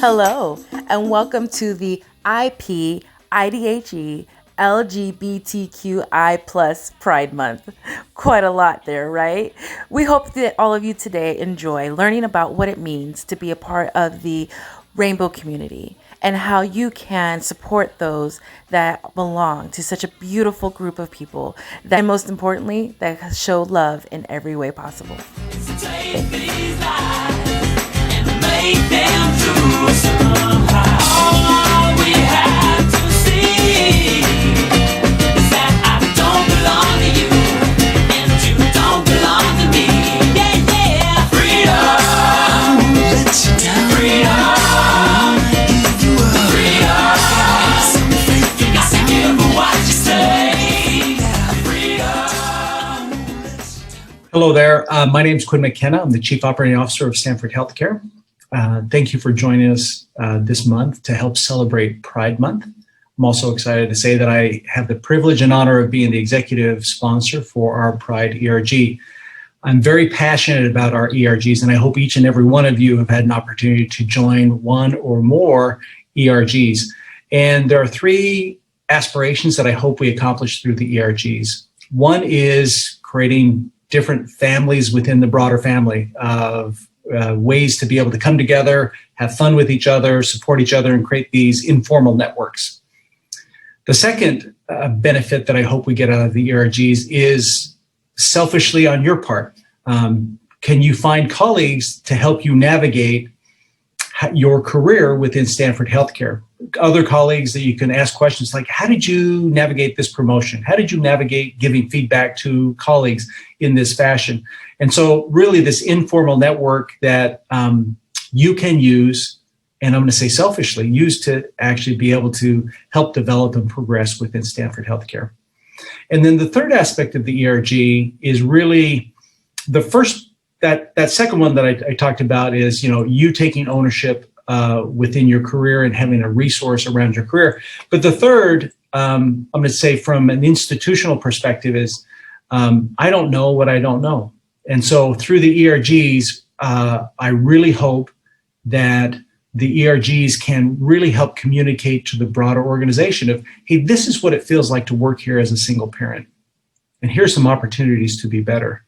Hello, and welcome to the IP IDHE LGBTQI plus Pride Month. Quite a lot there, right? We hope that all of you today enjoy learning about what it means to be a part of the rainbow community and how you can support those that belong to such a beautiful group of people that, and most importantly, that show love in every way possible. Thank you. Make them true somehow. All we have to see is that I don't belong to you and you don't belong to me. Yeah, yeah. Freedom, let you down. Freedom, give you up. Freedom, some faith you got to give what you say. Freedom. Hello there. My name is Quinn McKenna. I'm the Chief Operating Officer of Stanford Healthcare. Thank you for joining us this month to help celebrate Pride Month. I'm also excited to say that I have the privilege and honor of being the executive sponsor for our Pride ERG. I'm very passionate about our ERGs, and I hope each and every one of you have had an opportunity to join one or more ERGs. And there are three aspirations that I hope we accomplish through the ERGs. One is creating different families within the broader family of ways to be able to come together, have fun with each other, support each other, and create these informal networks. The second benefit that I hope we get out of the ERGs is selfishly on your part. Can you find colleagues to help you navigate your career within Stanford Healthcare? Other colleagues that you can ask questions like, how did you navigate this promotion? How did you navigate giving feedback to colleagues in this fashion? And so really this informal network that you can use, and I'm going to say selfishly, use to actually be able to help develop and progress within Stanford Healthcare. And then the third aspect of the ERG is really the first, that second one that I talked about is, you taking ownership within your career and having a resource around your career. But the third, I'm going to say from an institutional perspective is, I don't know what I don't know. And so through the ERGs, I really hope that the ERGs can really help communicate to the broader organization of, hey, this is what it feels like to work here as a single parent. And here's some opportunities to be better.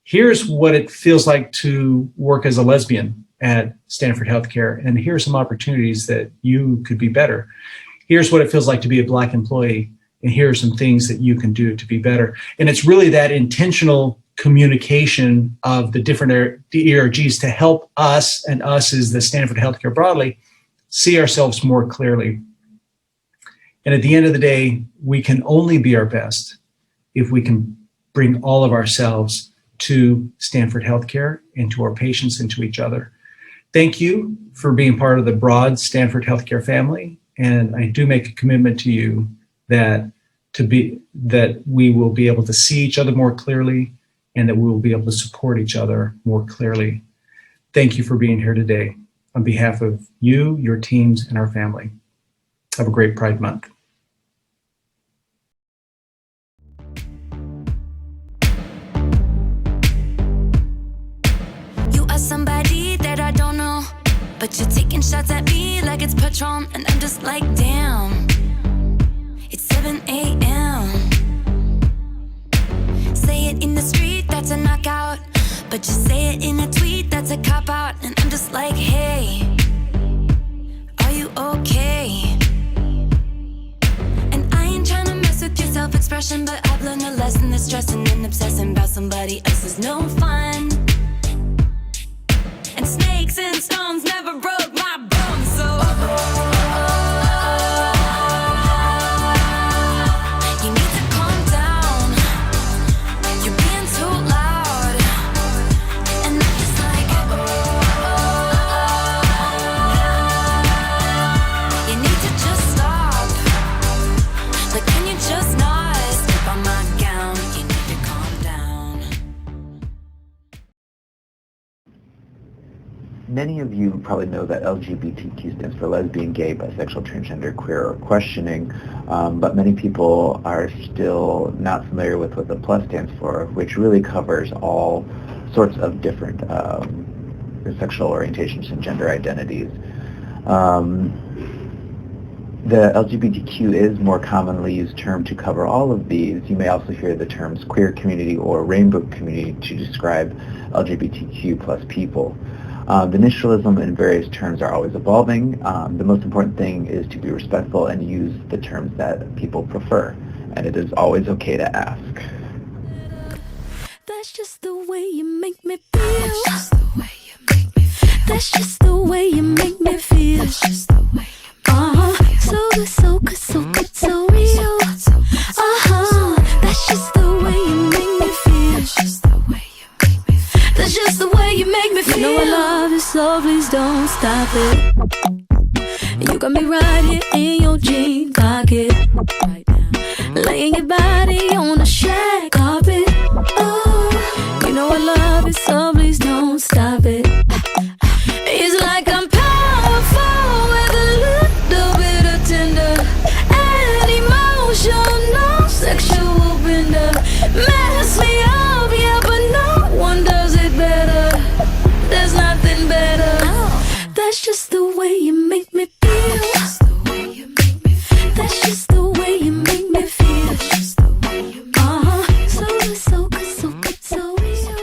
Here's what it feels like to work as a lesbian at Stanford Healthcare. And here's some opportunities that you could be better. Here's what it feels like to be a Black employee. And here are some things that you can do to be better. And it's really that intentional communication of the different ERGs to help us, and us is the Stanford Healthcare broadly, see ourselves more clearly. And at the end of the day, we can only be our best if we can bring all of ourselves to Stanford Healthcare and to our patients and to each other. Thank you for being part of the broad Stanford Healthcare family. And I do make a commitment to you that we will be able to see each other more clearly and that we will be able to support each other more clearly. Thank you for being here today. On behalf of you, your teams, and our family, have a great Pride Month. You are somebody that I don't know, but you're taking shots at me like it's Patron, and I'm just like, damn, it's 7 a.m. Say it in the street, that's a knockout, but just say it in a tweet, that's a cop-out. And I'm just like, hey, are you okay? And I ain't trying to mess with your self-expression, but I've learned a lesson that stressing and obsessing about somebody else is no fun. And snakes and stones never broke my bones, so you need to calm down. You're being too loud. And I'm just like, you need to just stop. Like, can you just not step on my gown? You need to calm down. Many of you probably know that LGBTQ stands for lesbian, gay, bisexual, transgender, queer, or questioning, but many people are still not familiar with what the plus stands for, which really covers all sorts of different sexual orientations and gender identities. The LGBTQ is more commonly used term to cover all of these. You may also hear the terms queer community or rainbow community to describe LGBTQ plus people. The initialism in various terms are always evolving. The most important thing is to be respectful and use the terms that people prefer. And it is always okay to ask. That's just the way you make me feel. That's just the way you make me feel. That's just the way you make me feel. That's just the way you make me feel. So good, so good, so good, so real. That's just the way you make me feel. That's just the way you make me feel. That's just the way you make me feel. You know I love you, so please don't stop it. You got me right here in your jean pocket. Right now, laying your body on the shag carpet. Oh, you know I love it, so please don't stop it. It's like I'm powerful with a little bit of tender and emotional sexual bender. Mess me up, yeah, but no one does it better. There's nothing better. That's just the way you make me feel. That's just the way you make me feel. That's just the way you make me feel. That's just the way you make me feel. So good, so good, so good, so real.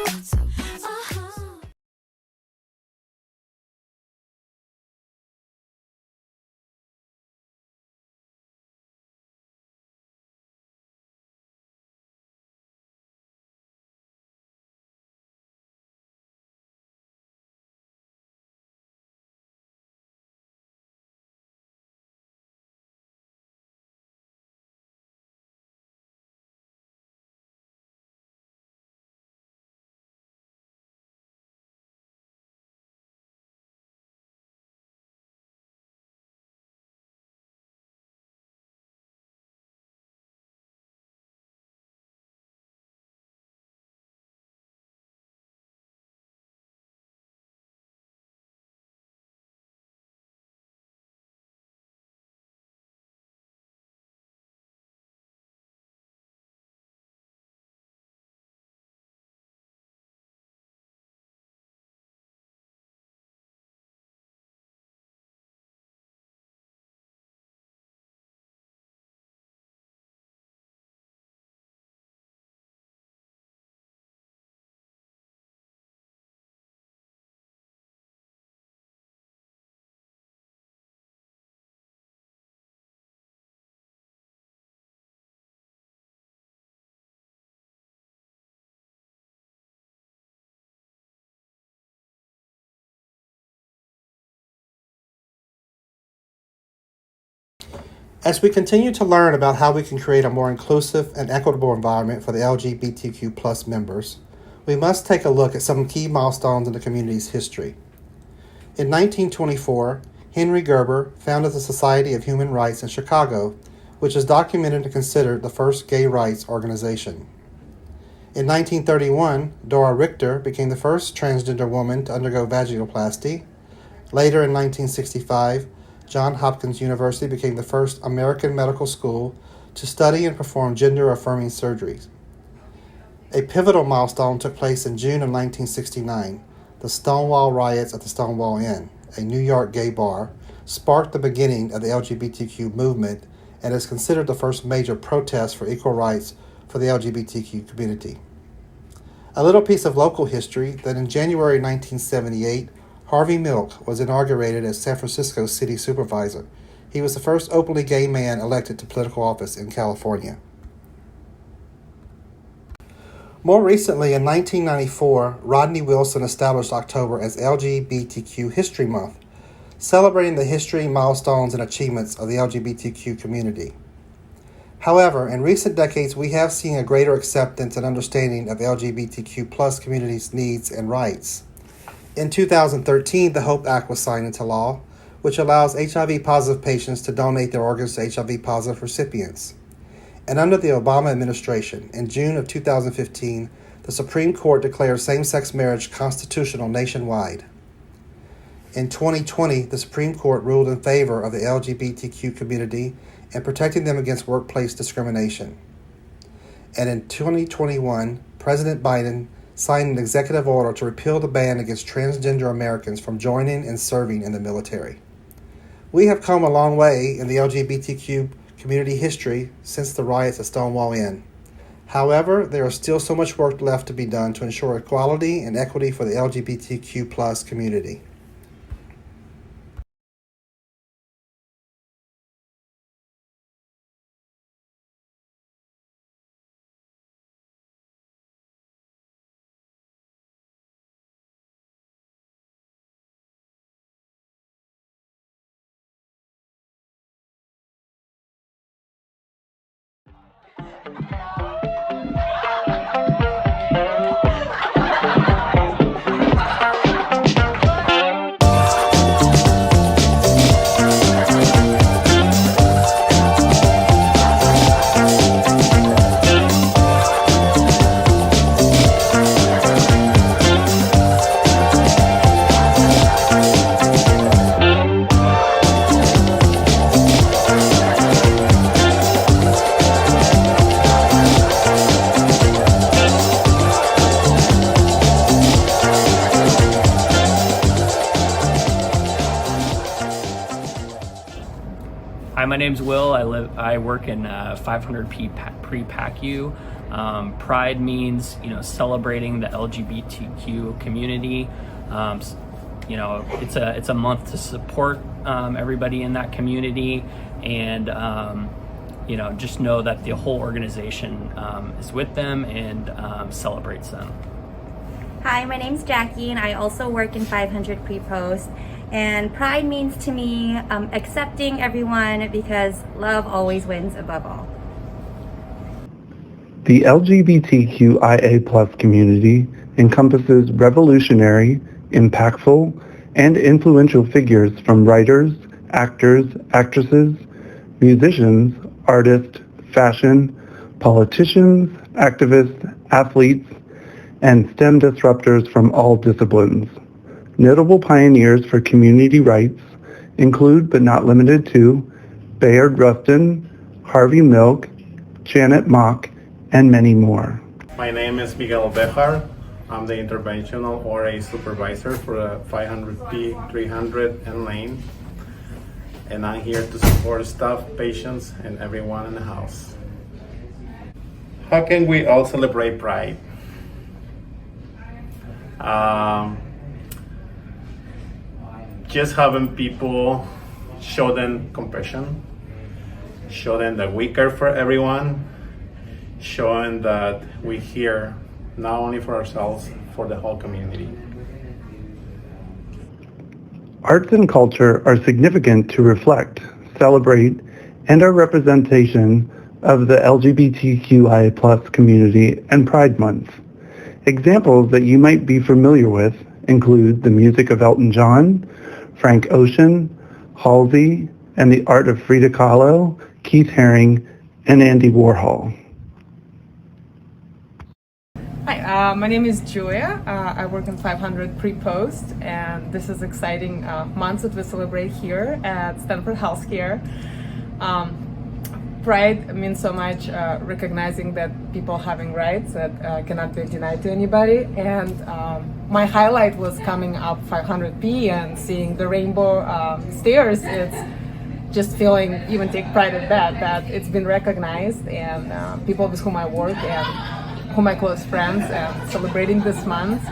As we continue to learn about how we can create a more inclusive and equitable environment for the LGBTQ plus members, we must take a look at some key milestones in the community's history. In 1924, Henry Gerber founded the Society of Human Rights in Chicago, which is documented and considered the first gay rights organization. In 1931, Dora Richter became the first transgender woman to undergo vaginoplasty. Later in 1965, Johns Hopkins University became the first American medical school to study and perform gender-affirming surgeries. A pivotal milestone took place in June of 1969. The Stonewall riots at the Stonewall Inn, a New York gay bar, sparked the beginning of the LGBTQ movement and is considered the first major protest for equal rights for the LGBTQ community. A little piece of local history that in January 1978, Harvey Milk was inaugurated as San Francisco City Supervisor. He was the first openly gay man elected to political office in California. More recently, in 1994, Rodney Wilson established October as LGBTQ History Month, celebrating the history, milestones, and achievements of the LGBTQ community. However, in recent decades, we have seen a greater acceptance and understanding of LGBTQ plus community's needs and rights. In 2013, the HOPE Act was signed into law, which allows HIV-positive patients to donate their organs to HIV-positive recipients. And under the Obama administration, in June of 2015, the Supreme Court declared same-sex marriage constitutional nationwide. In 2020, the Supreme Court ruled in favor of the LGBTQ community and protecting them against workplace discrimination. And in 2021, President Biden signed an executive order to repeal the ban against transgender Americans from joining and serving in the military. We have come a long way in the LGBTQ community history since the riots at Stonewall Inn. However, there is still so much work left to be done to ensure equality and equity for the LGBTQ plus community. Hi, my name's Will. I work in 500 pre-PACU. Pride means, celebrating the LGBTQ community. It's a month to support everybody in that community, and just know that the whole organization is with them and celebrates them. Hi, my name's Jackie, and I also work in 500 Pre-Post. And Pride means to me accepting everyone, because love always wins above all. The LGBTQIA+ community encompasses revolutionary, impactful, and influential figures from writers, actors, actresses, musicians, artists, fashion, politicians, activists, athletes, and STEM disruptors from all disciplines. Notable pioneers for community rights include, but not limited to, Bayard Rustin, Harvey Milk, Janet Mock, and many more. My name is Miguel Bejar. I'm the interventional ORA supervisor for 500P, 300, and Lane. And I'm here to support staff, patients, and everyone in the house. How can we all celebrate Pride? Just having people show them compassion, show them that we care for everyone, showing that we're here not only for ourselves, for the whole community. Arts and culture are significant to reflect, celebrate, and are representation of the LGBTQIA+ community and Pride Month. Examples that you might be familiar with include the music of Elton John, Frank Ocean, Halsey, and the art of Frida Kahlo, Keith Haring, and Andy Warhol. Hi, my name is Julia. I work in 500 Pre-Post, and this is exciting month that we celebrate here at Stanford Healthcare. Pride means so much, recognizing that people having rights that cannot be denied to anybody. And my highlight was coming up 500P and seeing the rainbow stairs. It's just feeling, even take pride in that it's been recognized, and people with whom I work and whom my close friends, and celebrating this month.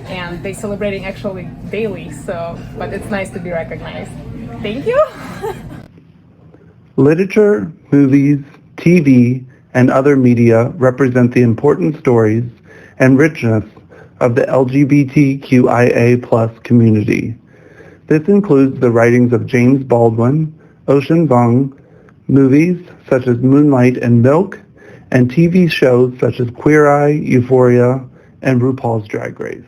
And they celebrating actually daily, but it's nice to be recognized. Thank you. Literature, movies, TV, and other media represent the important stories and richness of the LGBTQIA+ community. This includes the writings of James Baldwin, Ocean Vuong, movies such as Moonlight and Milk, and TV shows such as Queer Eye, Euphoria, and RuPaul's Drag Race.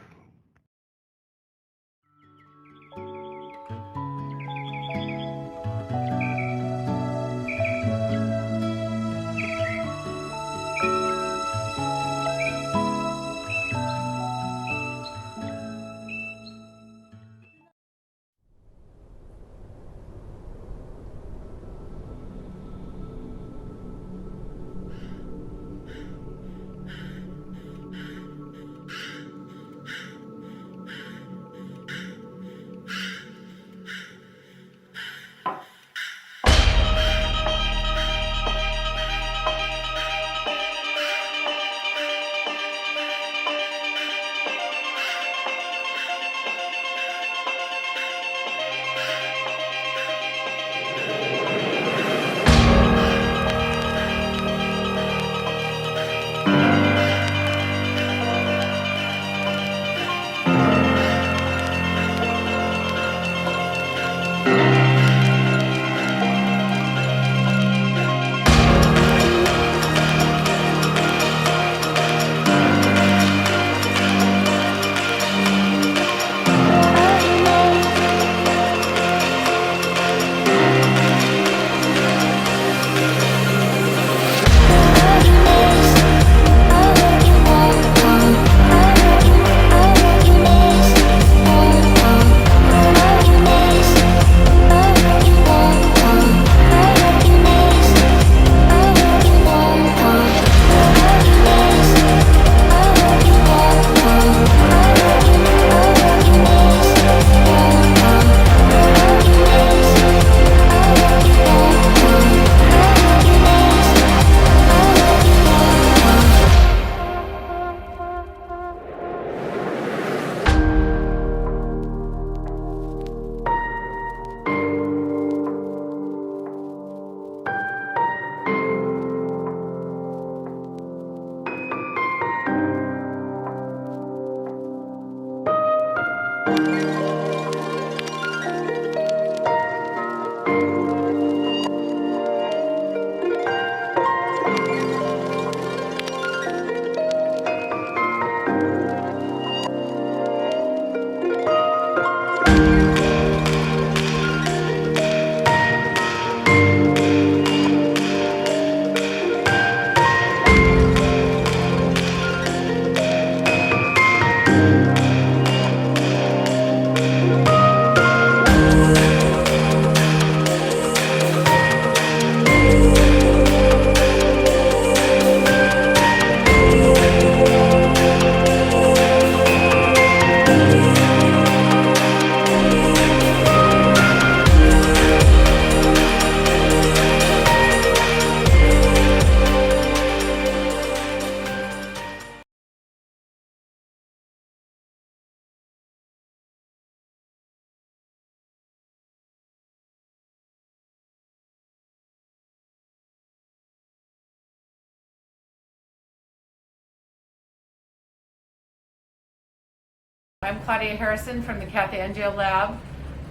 I'm Claudia Harrison from the Cath Angio Lab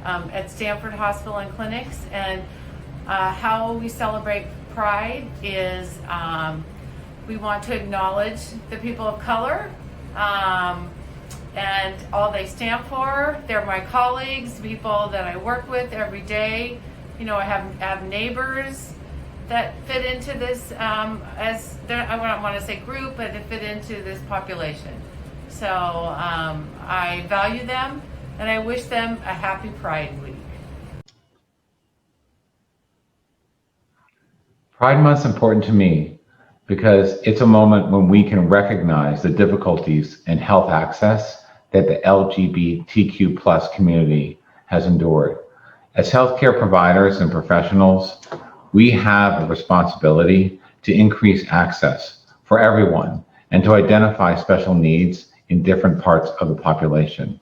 at Stanford Hospital and Clinics, and how we celebrate Pride is we want to acknowledge the people of color and all they stand for. They're my colleagues, people that I work with every day. You know, I have neighbors that fit into this as I don't want to say group, but they fit into this population. So I value them, and I wish them a happy Pride Week. Pride Month is important to me because it's a moment when we can recognize the difficulties in health access that the LGBTQ+ community has endured. As healthcare providers and professionals, we have a responsibility to increase access for everyone and to identify special needs in different parts of the population.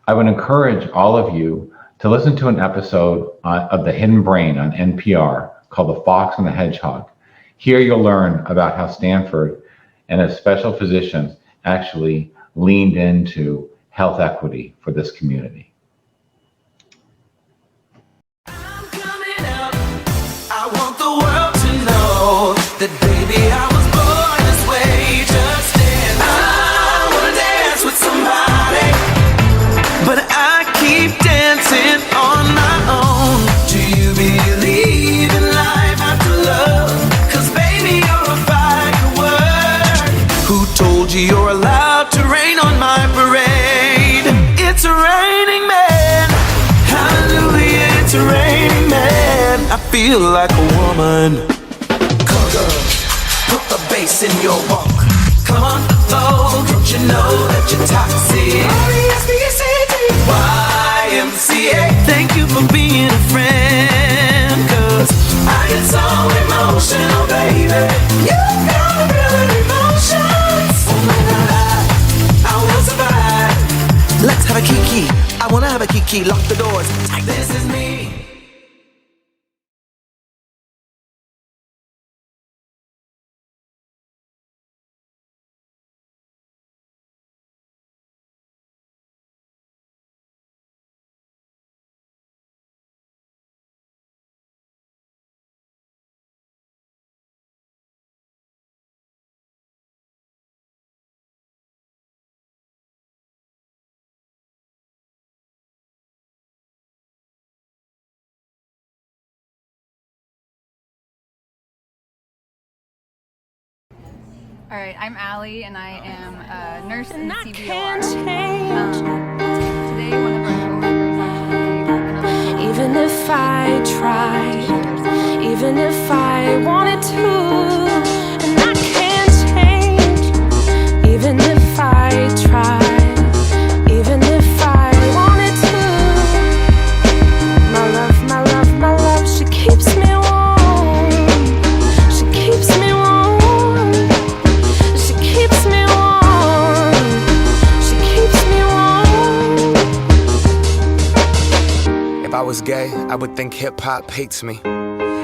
I would encourage all of you to listen to an episode of The Hidden Brain on NPR called The Fox and the Hedgehog. Here you'll learn about how Stanford and a special physician actually leaned into health equity for this community. I'm coming up. I want the world to know that baby I was born this way. Just dance. I wanna dance with somebody, but I keep dancing on my own. Do you believe in life after love? 'Cause baby you're a firework. Who told you you're allowed to rain on my parade? It's a raining man. Hallelujah, it's a raining man. I feel like a woman. Come on, girl, put the bass in your walk. Come on, oh, don't you know that you're toxic? R-E-S-P-C-T YMCA. Thank you for being a friend, 'cause I get so emotional, baby. You got real emotions. Oh my God, I will survive. Let's have a kiki. I wanna have a kiki. Lock the doors. This is me. All right, I'm Allie, and I am a nurse in CVR. Today, one of our coworkers actually, even if I tried, even if I wanted to, and I can't change, even if I tried, even if I wanted to. My love, my love, my love, she keeps me warm. She keeps me warm. She keeps me warm. She keeps me warm. If I was gay, I would think hip-hop hates me.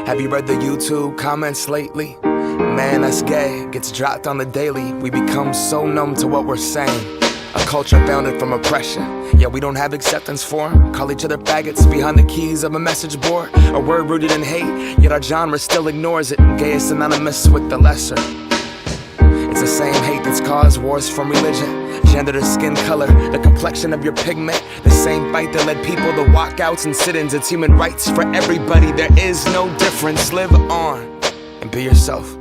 Have you read the YouTube comments lately? Man, that's gay. Gets dropped on the daily. We become so numb to what we're saying. A culture founded from oppression. Yeah, we don't have acceptance for 'em. Call each other faggots behind the keys of a message board. A word rooted in hate, yet our genre still ignores it. Gay is synonymous with the lesser. It's the same hate that's caused wars from religion, gender to skin color, the complexion of your pigment. The same fight that led people to walkouts and sit-ins. It's human rights for everybody. There is no difference. Live on and be yourself.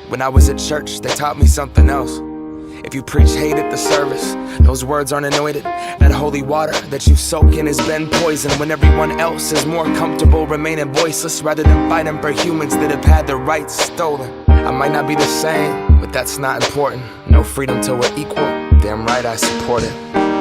When I was at church, they taught me something else. If you preach hate at the service, those words aren't anointed. That holy water that you soak in has been poisoned. When everyone else is more comfortable remaining voiceless rather than fighting for humans that have had their rights stolen. I might not be the same, but that's not important. No freedom till we're equal. Damn right I support it.